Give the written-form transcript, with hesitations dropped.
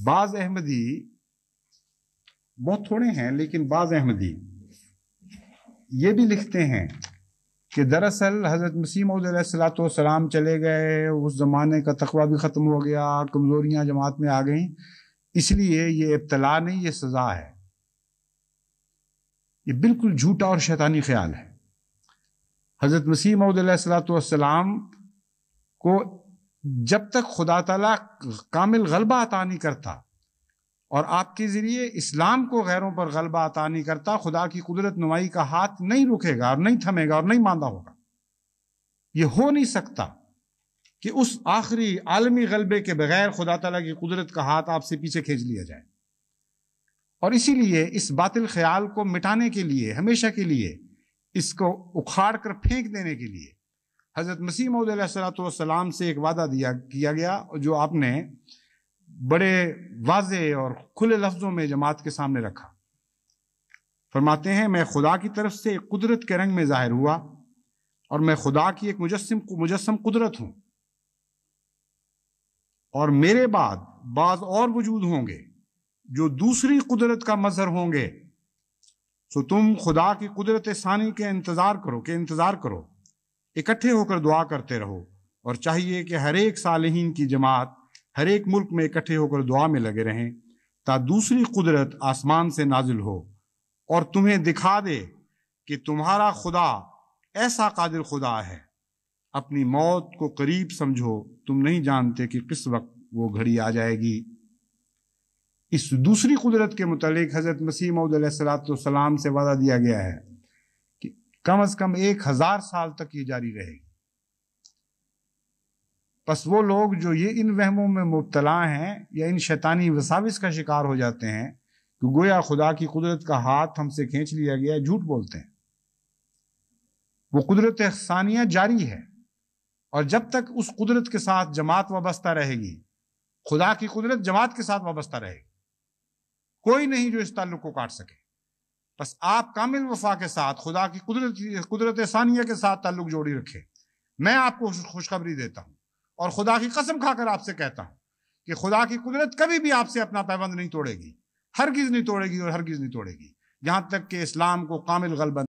بعض احمدی بہت تھوڑے ہیں لیکن بعض احمدی یہ بھی لکھتے ہیں کہ دراصل حضرت مسیح موعود علیہ الصلوۃ والسلام چلے گئے، اس زمانے کا تقویٰ بھی ختم ہو گیا، کمزوریاں جماعت میں آ گئیں، اس لیے یہ ابتلا نہیں، یہ سزا ہے۔ یہ بالکل جھوٹا اور شیطانی خیال ہے۔ حضرت مسیح موعود علیہ الصلوۃ والسلام کو جب تک خدا تعالیٰ کامل غلبہ عطا نہیں کرتا اور آپ کے ذریعے اسلام کو غیروں پر غلبہ عطا نہیں کرتا، خدا کی قدرت نمائی کا ہاتھ نہیں رکے گا اور نہیں تھمے گا اور نہیں ماندہ ہوگا۔ یہ ہو نہیں سکتا کہ اس آخری عالمی غلبے کے بغیر خدا تعالیٰ کی قدرت کا ہاتھ آپ سے پیچھے کھینچ لیا جائے۔ اور اسی لیے اس باطل خیال کو مٹانے کے لیے، ہمیشہ کے لیے اس کو اکھاڑ کر پھینک دینے کے لیے حضرت مسیح موعود علیہ الصلوۃ والسلام سے ایک وعدہ کیا گیا، جو آپ نے بڑے واضح اور کھلے لفظوں میں جماعت کے سامنے رکھا۔ فرماتے ہیں، میں خدا کی طرف سے ایک قدرت کے رنگ میں ظاہر ہوا اور میں خدا کی ایک مجسم قدرت ہوں، اور میرے بعد بعض اور وجود ہوں گے جو دوسری قدرت کا مظہر ہوں گے، سو تم خدا کی قدرت ثانی کے انتظار کرو، اکٹھے ہو کر دعا کرتے رہو، اور چاہیے کہ ہر ایک صالحین کی جماعت ہر ایک ملک میں اکٹھے ہو کر دعا میں لگے رہیں، تا دوسری قدرت آسمان سے نازل ہو اور تمہیں دکھا دے کہ تمہارا خدا ایسا قادر خدا ہے۔ اپنی موت کو قریب سمجھو، تم نہیں جانتے کہ کس وقت وہ گھڑی آ جائے گی۔ اس دوسری قدرت کے متعلق حضرت مسیح موعود علیہ الصلوۃ والسلام سے وعدہ دیا گیا ہے کہ کم از کم 1000 سال تک یہ جاری رہے گی۔ پس وہ لوگ جو یہ ان وہموں میں مبتلا ہیں یا ان شیطانی وساوس کا شکار ہو جاتے ہیں کہ گویا خدا کی قدرت کا ہاتھ ہم سے کھینچ لیا گیا ہے، جھوٹ بولتے ہیں۔ وہ قدرت ثانیہ جاری ہے، اور جب تک اس قدرت کے ساتھ جماعت وابستہ رہے گی، خدا کی قدرت جماعت کے ساتھ وابستہ رہے گی، کوئی نہیں جو اس تعلق کو کاٹ سکے۔ بس آپ کامل وفا کے ساتھ خدا کی قدرت ثانیہ کے ساتھ تعلق جوڑی رکھے۔ میں آپ کو خوشخبری دیتا ہوں اور خدا کی قسم کھا کر آپ سے کہتا ہوں کہ خدا کی قدرت کبھی بھی آپ سے اپنا پیبند نہیں توڑے گی، ہرگز نہیں توڑے گی اور ہرگز نہیں توڑے گی، جہاں تک کہ اسلام کو کامل غلبہ